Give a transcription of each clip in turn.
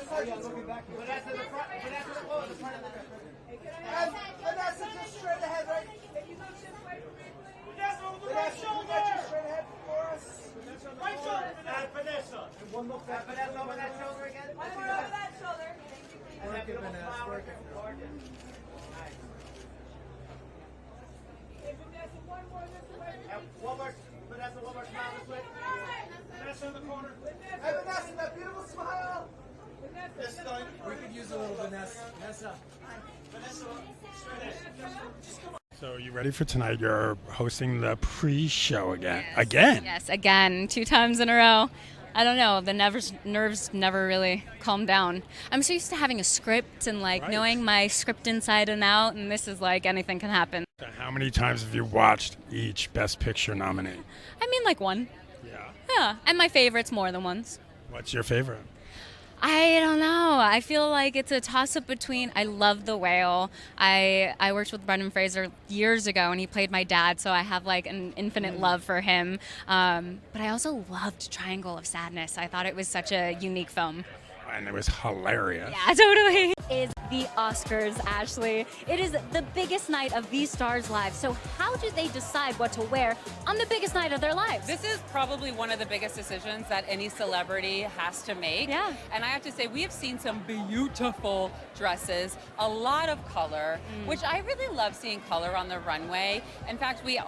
Vanessa, the front. Vanessa, the front of the and Vanessa, just straight ahead, right? Vanessa, the right shoulder. Straight ahead for us. Right shoulder. And Vanessa. And one look back. Vanessa, over that shoulder again. One more over that shoulder. Work it, Vanessa. Work it. Nice. Hey, Vanessa, one more this way. One more. Vanessa, one more smile this way. Vanessa in the corner. Hey, Vanessa, that beautiful smile. This time. We could use a little Vanessa. Vanessa, straight ahead. Just come on. So you ready for tonight? You're hosting the pre-show again. Yes. Again? Yes, again. 2 times in a row. I don't know. The nerves never really calm down. I'm so used to having a script and knowing my script inside and out, and this is like anything can happen. So how many times have you watched each Best Picture nominee? I mean, like one. Yeah. Yeah, and my favorites more than once. What's your favorite? I don't know. I feel like it's a toss-up between, I love The Whale. I worked with Brendan Fraser years ago, and he played my dad, so I have an infinite love for him. But I also loved Triangle of Sadness. I thought it was such a unique film. And it was hilarious. Yeah, totally. Is the Oscars, Ashley. It is the biggest night of these stars' lives. So how do they decide what to wear on the biggest night of their lives? This is probably one of the biggest decisions that any celebrity has to make. Yeah. And I have to say, we have seen some beautiful dresses, a lot of color, which I really love seeing color on the runway. In fact, we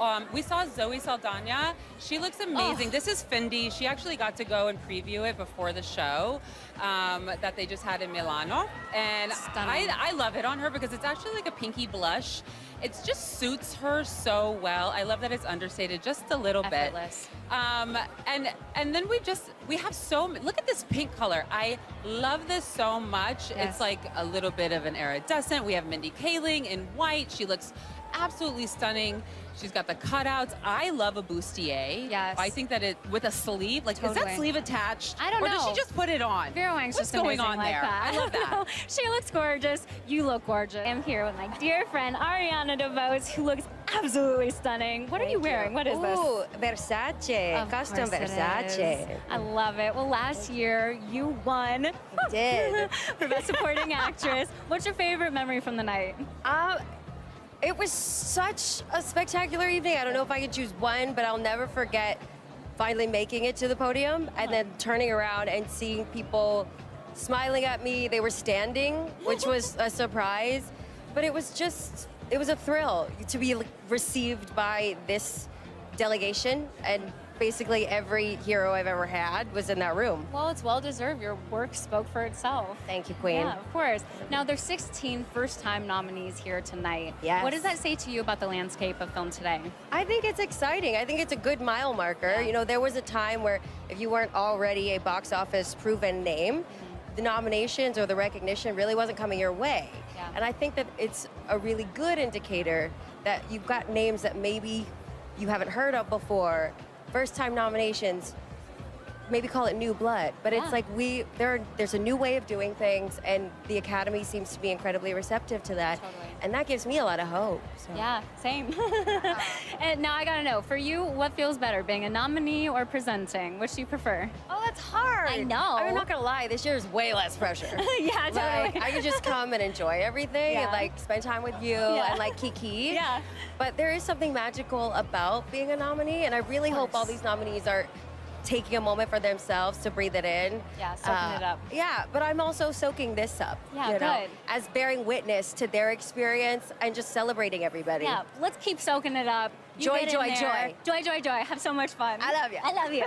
saw Zoe Saldana. She looks amazing. Oh. This is Fendi. She actually got to go and preview it before the show that they just had in Milano. And I love it on her because it's actually like a pinky blush. It just suits her so well. I love that it's understated just a little Effortless. bit. And then we have look at this pink color. I love this so much. Yes. It's like a little bit of an iridescent. We have Mindy Kaling in white. She looks absolutely stunning. She's got the cutouts. I love a bustier. Yes. I think that with a sleeve, is that sleeve attached? I don't know. Or does she just put it on? Vera Wang's What's just going amazing on like there? that. I love that. She looks gorgeous. You look gorgeous. I'm here with my dear friend Ariana DeVos, who looks absolutely stunning. What are you wearing? What is this? Ooh, Versace. Of Custom course it Versace. is. I love it. Well, last year you won. Did. For Best Supporting Actress. What's your favorite memory from the night? It was such a spectacular evening. I don't know if I could choose one, but I'll never forget finally making it to the podium and then turning around and seeing people smiling at me. They were standing, which was a surprise, but it was a thrill to be received by this delegation, and basically every hero I've ever had was in that room. Well, it's well-deserved. Your work spoke for itself. Thank you, Queen. Yeah, of course. Now, there's 16 first-time nominees here tonight. Yes. What does that say to you about the landscape of film today? I think it's exciting. I think it's a good mile marker. Yeah. You know, there was a time where if you weren't already a box office proven name, the nominations or the recognition really wasn't coming your way. Yeah. And I think that it's a really good indicator that you've got names that maybe you haven't heard of before. First-time nominations, maybe call it new blood, but it's like there's a new way of doing things, and the Academy seems to be incredibly receptive to that. Totally. And that gives me a lot of hope. So. Yeah, same. And now I gotta know, for you, what feels better, being a nominee or presenting? Which do you prefer? Oh, that's hard. I know. I'm not gonna lie, this year is way less pressure. Yeah, totally. I could just come and enjoy everything and spend time with you and kiki. Yeah. But there is something magical about being a nominee, and I really hope all these nominees are taking a moment for themselves to breathe it in. Yeah, soaking it up. Yeah, but I'm also soaking this up. Yeah, you know, good. as bearing witness to their experience and just celebrating everybody. Yeah, let's keep soaking it up. You Joy, get in joy, there. joy. Joy, joy, joy. Have so much fun. I love you. I love you.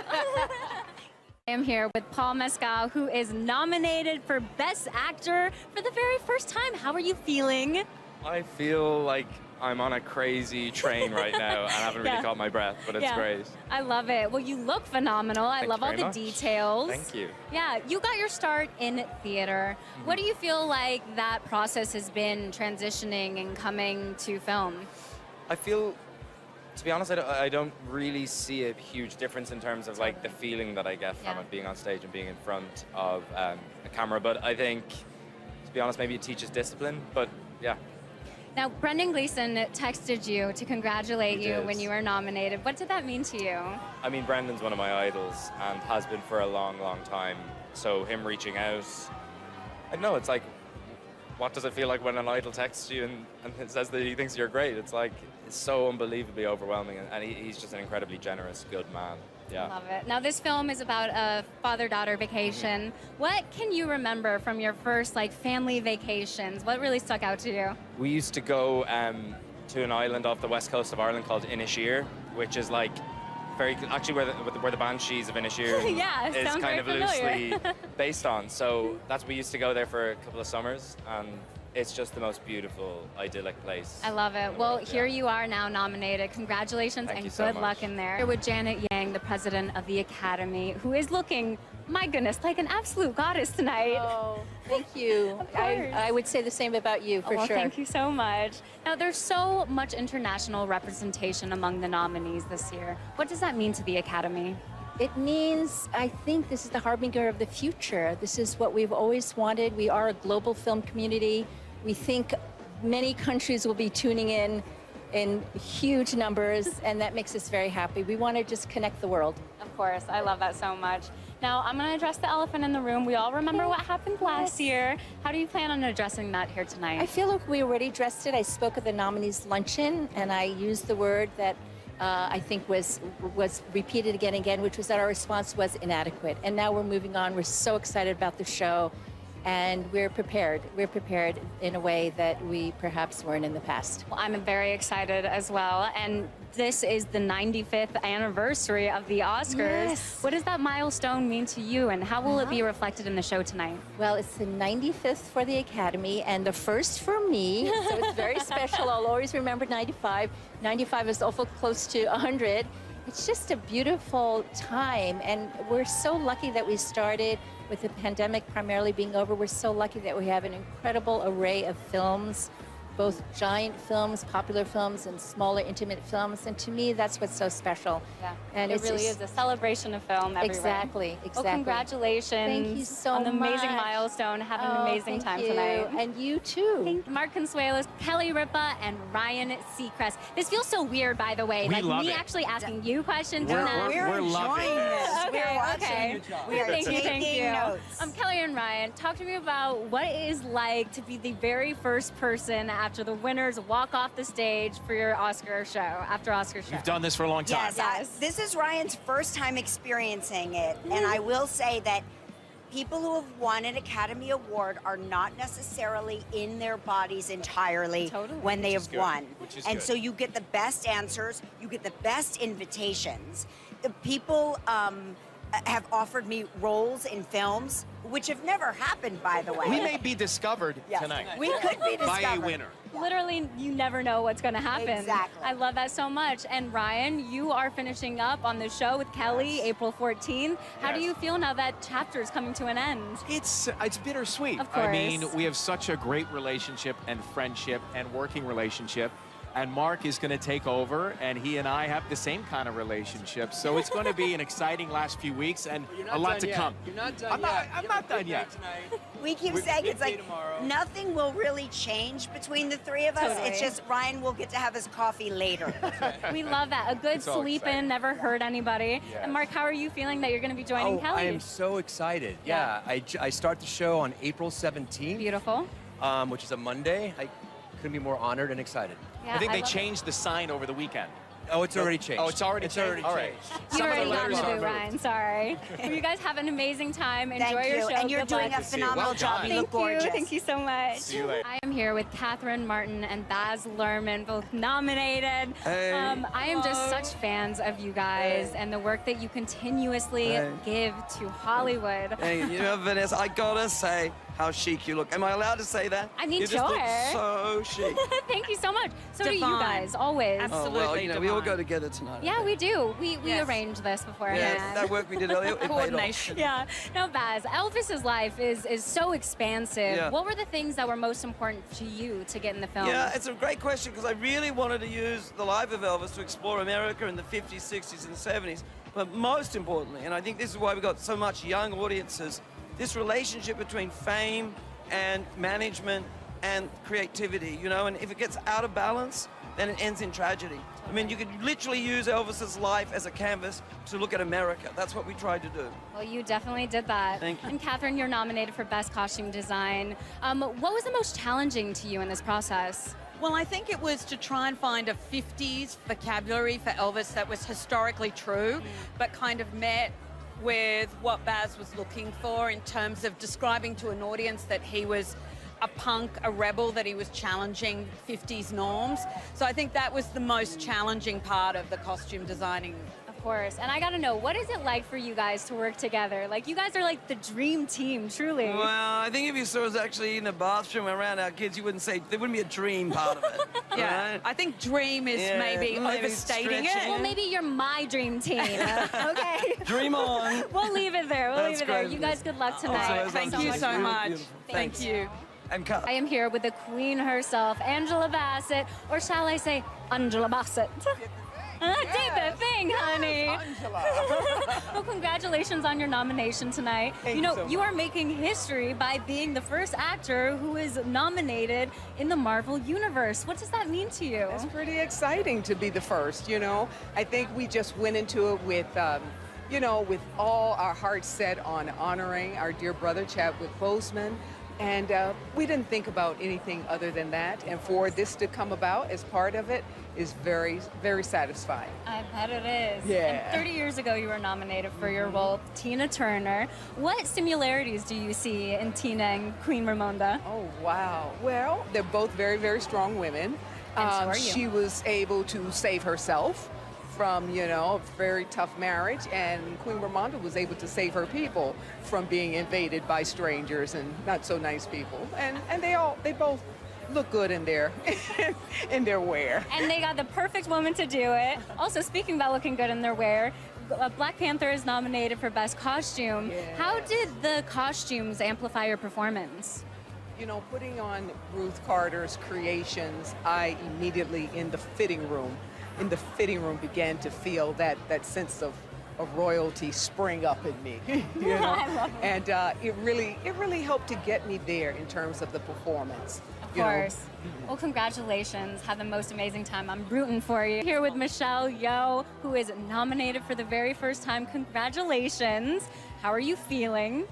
I am here with Paul Mescal, who is nominated for Best Actor for the very first time. How are you feeling? I feel like I'm on a crazy train right now. I haven't really caught my breath, but it's great. I love it. Well, you look phenomenal. I love all the details. Thank you. Yeah, you got your start in theater. What do you feel like that process has been transitioning and coming to film? I feel, to be honest, I don't really see a huge difference in terms of the feeling that I get from it, being on stage and being in front of a camera. But I think, to be honest, maybe it teaches discipline, but yeah. Now, Brendan Gleeson texted you to congratulate you when you were nominated. What did that mean to you? I mean, Brendan's one of my idols and has been for a long, long time. So him reaching out I don't know, it's like, what does it feel like when an idol texts you and it says that he thinks you're great? It's like, it's so unbelievably overwhelming, and he's just an incredibly generous, good man. Yeah. Love it. Now, this film is about a father-daughter vacation. What can you remember from your first family vacations? What really stuck out to you? We used to go to an island off the west coast of Ireland called Inisheer, which is actually where the Banshees of Inisheer Yeah, is sounds kind very of familiar. loosely based on. So we used to go there for a couple of summers, and it's just the most beautiful, idyllic place. I love it. Well, here you are now nominated. Congratulations Thank and you so good much. luck in there. Here with Janet Yang, the president of the Academy, who is looking, my goodness, like an absolute goddess tonight. Oh, thank you. Of course. I would say the same about you, for Well, sure. thank you so much. Now, there's so much international representation among the nominees this year. What does that mean to the Academy? It means, I think this is the harbinger of the future. This is what we've always wanted. We are a global film community. We think many countries will be tuning in huge numbers, and that makes us very happy. We want to just connect the world. Of course, I love that so much. Now, I'm going to address the elephant in the room. We all remember what happened last year. How do you plan on addressing that here tonight? I feel like we already addressed it. I spoke at the nominees' luncheon, and I used the word that I think was repeated again and again, which was that our response was inadequate. And now we're moving on. We're so excited about the show. And we're prepared. We're prepared in a way that we perhaps weren't in the past. Well, I'm very excited as well. And this is the 95th anniversary of the Oscars. Yes. What does that milestone mean to you, and how will it be reflected in the show tonight? Well, it's the 95th for the Academy and the first for me, so it's very special. I'll always remember 95. 95 is awful close to 100. It's just a beautiful time, and we're so lucky that we started with the pandemic primarily being over. We're so lucky that we have an incredible array of films, both giant films, popular films, and smaller, intimate films. And to me, that's what's so special. Yeah, And it it's really just- is a celebration of film everywhere. Exactly. Well, congratulations Thank you so on the amazing much. milestone. Have an amazing thank time you. tonight. And you too. Mark Consuelos, Kelly Ripa, and Ryan Seacrest. This feels so weird, by the way. We like love me it. actually asking you questions. We're- and then- we're loving this. Okay, okay. We are Thank you, taking thank you. notes. Kelly and Ryan, talk to me about what it is like to be the very first person after the winners walk off the stage for your Oscar show, after Oscar show. You've done this for a long time. Yes, this is Ryan's first time experiencing it, and I will say that people who have won an Academy Award are not necessarily in their bodies entirely Totally. when they have good, won. which is and good. so you get the best answers, you get the best invitations. The people have offered me roles in films, which have never happened, by the way. We may be discovered Yes. tonight We could be by a discovered. winner. Literally, you never know what's going to happen. Exactly. I love that so much. And Ryan, you are finishing up on the show with Kelly April 14th. How do Yes. you feel now that chapter is coming to an end? It's bittersweet. Of I mean, course. we have such a great relationship and friendship and working relationship. And Mark is going to take over, and he and I have the same kind of relationship. So it's going to be an exciting last few weeks and a lot to come. You're not done I'm not done yet. We keep saying it's like nothing will really change between the three of us. Totally. It's just Ryan will get to have his coffee later. We love that. A good It's all sleep exciting. in, never hurt anybody. Yes. And Mark, how are you feeling that you're going to be joining Kelly? I am so excited. Yeah, I start the show on April 17th, Beautiful. which is a Monday. I couldn't be more honored and excited. Yeah, I think they love it. changed the sign over the weekend. Oh, it's already changed. Oh, it's already It's changed? already All right. changed. You've Some of the already gotten letters to are do, moved. Ryan. Sorry. Well, you guys have an amazing time. Enjoy Thank your you. show. And you're Good doing luck. a phenomenal Well job. done. You look Thank you. gorgeous. Thank you so much. See you later. I am here with Catherine Martin and Baz Luhrmann, both nominated. Hey. I am just such fans of you guys and the work that you continuously Hey. give to Hollywood. Hey, you know, Vanessa, I gotta say how chic you look. Am I allowed to say that? I mean, you just look sure. so chic. Thank you so much. So do you Devon. guys, always. Oh, well, you know, we all go together tonight. I Yeah, think. we do. We Yes. arranged this beforehand. Yeah, that work we did earlier, it paid off. Yeah. Now, Baz, Elvis's life is so expansive. Yeah. What were the things that were most important to you to get in the film? Yeah, it's a great question because I really wanted to use the life of Elvis to explore America in the 50s, 60s, and 70s. But most importantly, and I think this is why we got so much young audiences, this relationship between fame and management and creativity, you know, and if it gets out of balance, then it ends in tragedy. I mean, you could literally use Elvis's life as a canvas to look at America. That's what we tried to do. Well, you definitely did that. Thank you. And Catherine, you're nominated for Best Costume Design. What was the most challenging to you in this process? Well, I think it was to try and find a 50s vocabulary for Elvis that was historically true, but kind of met with what Baz was looking for in terms of describing to an audience that he was a punk, a rebel, that he was challenging 50s norms. So I think that was the most challenging part of the costume designing. Of course. And I got to know, what is it like for you guys to work together? Like, you guys are like the dream team, truly. Well, I think if you saw us actually in the bathroom around our kids, you wouldn't say, there wouldn't be a dream part of it. Yeah, right? I think dream is maybe overstating it. stretching. Well, maybe you're my dream team. Okay. Dream on. We'll leave it there. We'll leave it there. You guys, good luck tonight. Thank you so much. Thanks. Thank you. And cut. I am here with the queen herself, Angela Bassett, or shall I say, Angela Bassett. Did the thing, honey. Well, congratulations on your nomination tonight. Thank you know, you so you much. are making history by being the first actor who is nominated in the Marvel Universe. What does that mean to you? It's pretty exciting to be the first, you know. I think we just went into it with, you know, with all our hearts set on honoring our dear brother, Chadwick Boseman. And we didn't think about anything other than that. And for this to come about as part of it is very, very satisfying. I bet it is. Yeah. And 30 years ago, you were nominated for your role, Tina Turner. What similarities do you see in Tina and Queen Ramonda? Oh, wow. Well, they're both very, very strong women. And so are you. She was able to save herself from, you know, a very tough marriage, and Queen Ramonda was able to save her people from being invaded by strangers and not so nice people. And they both look good in their in their wear. And they got the perfect woman to do it. Also, speaking about looking good in their wear, Black Panther is nominated for Best Costume. Yeah. How did the costumes amplify your performance? You know, putting on Ruth Carter's creations, I immediately in the fitting room began to feel that sense of royalty spring up in me. You know? I love it. And it really helped to get me there in terms of the performance. Of course. Well, congratulations. Have the most amazing time. I'm rooting for you. Here with Michelle Yeoh, who is nominated for the very first time. Congratulations. How are you feeling?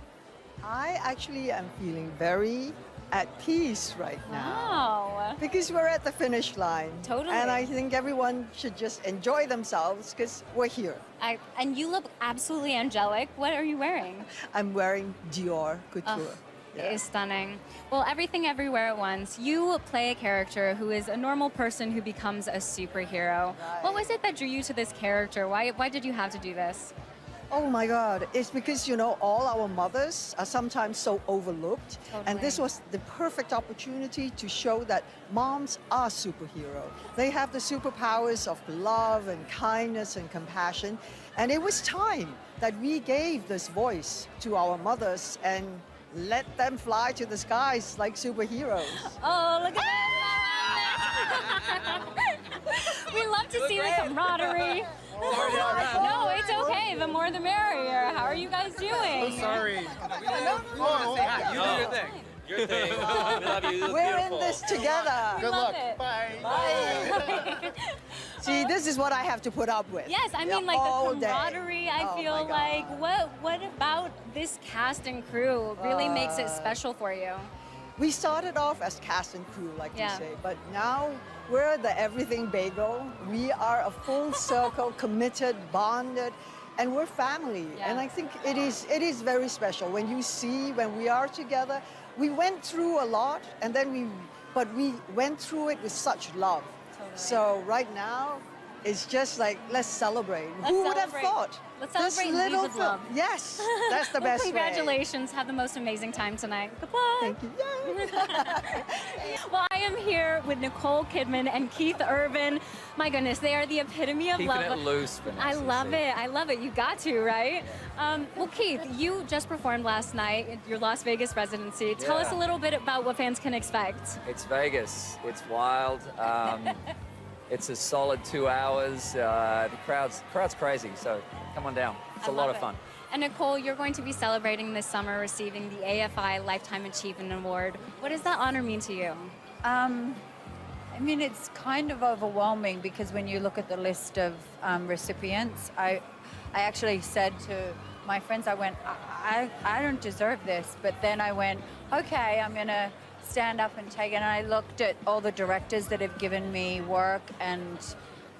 I actually am feeling very at peace right now. Wow. Because we're at the finish line. Totally. And I think everyone should just enjoy themselves because we're here. And you look absolutely angelic. What are you wearing? I'm wearing Dior Couture. Oh, it is stunning. Well, Everything Everywhere at Once, you play a character who is a normal person who becomes a superhero. Right. What was it that drew you to this character? Why did you have to do this? Oh my God, it's because, you know, all our mothers are sometimes so overlooked. And this was the perfect opportunity to show that moms are superheroes. They have the superpowers of love and kindness and compassion. And it was time that we gave this voice to our mothers and let them fly to the skies like superheroes. Oh, look at that. We love to see the camaraderie. No, it's okay. The more the merrier. How are you guys doing? Sorry. You do your thing. Your thing. We love you. We're in this together. Good luck. Bye. See, this is what I have to put up with. Yes, I mean, like all the day. camaraderie. I Oh feel my God. like what about this cast and crew really makes it special for you? We started off as cast and crew, like Yeah. you say, but now we're the everything bagel. We are a full circle, committed, bonded, and we're family. Yeah. And I think it is very special when you see when we are together. We went through a lot, and then we went through it with such love. Totally. So right now, it's just like, let's celebrate. Let's Who would celebrate. have thought? Let's This celebrate little news of film- love. Yes, that's the Well, best way. congratulations. Have the most amazing time tonight. Good luck. Thank you. Well, I am here with Nicole Kidman and Keith Urban. My goodness, they are the epitome of Keeping love. it loose, Vanessa, I love see? it. I love it. You got to, right? Well, Keith, you just performed last night at your Las Vegas residency. Tell us a Yeah. little bit about what fans can expect. It's Vegas. It's wild. It's a solid 2 hours. The crowd's crazy, so come on down. It's a I lot love of fun. And Nicole, you're going to be celebrating this summer receiving the AFI Lifetime Achievement Award. What does that honor mean to you? It mean, it's kind of overwhelming because when you look at the list of recipients, I actually said to my friends, I went, I don't deserve this. But then I went, okay, I'm going to stand up and take it. And I looked at all the directors that have given me work, and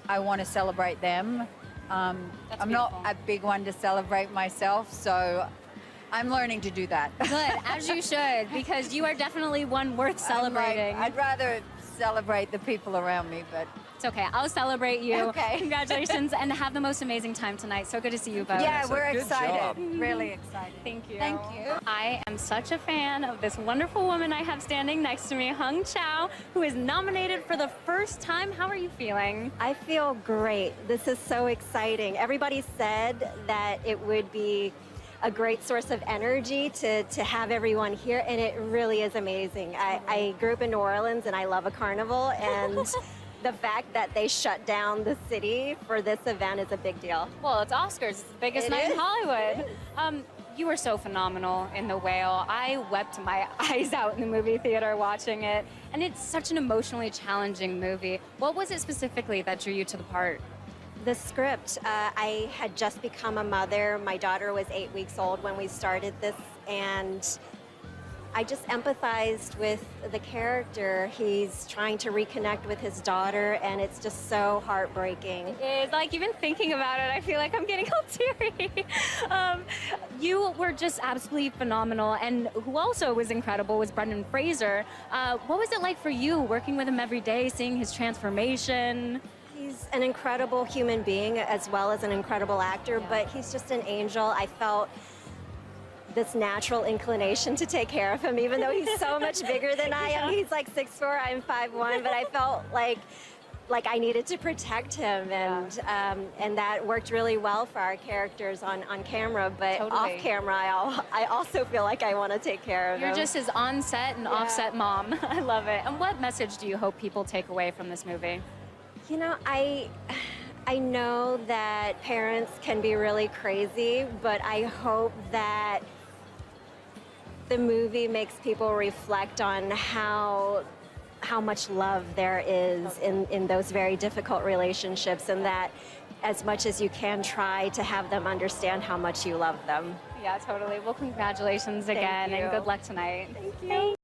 I want to celebrate them. I'm not a big one to celebrate myself, so I'm learning to do that. Good, as you should, because you are definitely one worth celebrating. I'd rather celebrate the people around me, but it's okay. I'll celebrate you. Okay. Congratulations, and have the most amazing time tonight. So good to see you both. Yeah, we're excited. Really excited. Thank you. Thank you. I am such a fan of this wonderful woman I have standing next to me, Hung Chow, who is nominated for the first time. How are you feeling? I feel great. This is so exciting. Everybody said that it would be a great source of energy to have everyone here, and it really is amazing. I grew up in New Orleans, and I love a carnival, and the fact that they shut down the city for this event is a big deal. Well, it's Oscars. It's the biggest night in Hollywood. You were so phenomenal in The Whale. I wept my eyes out in the movie theater watching it, and it's such an emotionally challenging movie. What was it specifically that drew you to the part? The script, I had just become a mother. My daughter was 8 weeks old when we started this, and I just empathized with the character. He's trying to reconnect with his daughter, and it's just so heartbreaking. It is. Like, even thinking about it, I feel like I'm getting all teary. You were just absolutely phenomenal, and who also was incredible was Brendan Fraser. What was it like for you working with him every day, seeing his transformation? He's an incredible human being as well as an incredible actor, but he's just an angel. I felt this natural inclination to take care of him, even though he's so much bigger than I am. He's like 6'4", I'm 5'1", but I felt like I needed to protect him, and that worked really well for our characters on camera, but off camera, I also feel like I want to take care of him. You're just his on-set and off-set mom. I love it. And what message do you hope people take away from this movie? You know, I know that parents can be really crazy, but I hope that the movie makes people reflect on how much love there is in those very difficult relationships, and that as much as you can, try to have them understand how much you love them. Yeah, totally. Well, congratulations again, and good luck tonight. Thank you.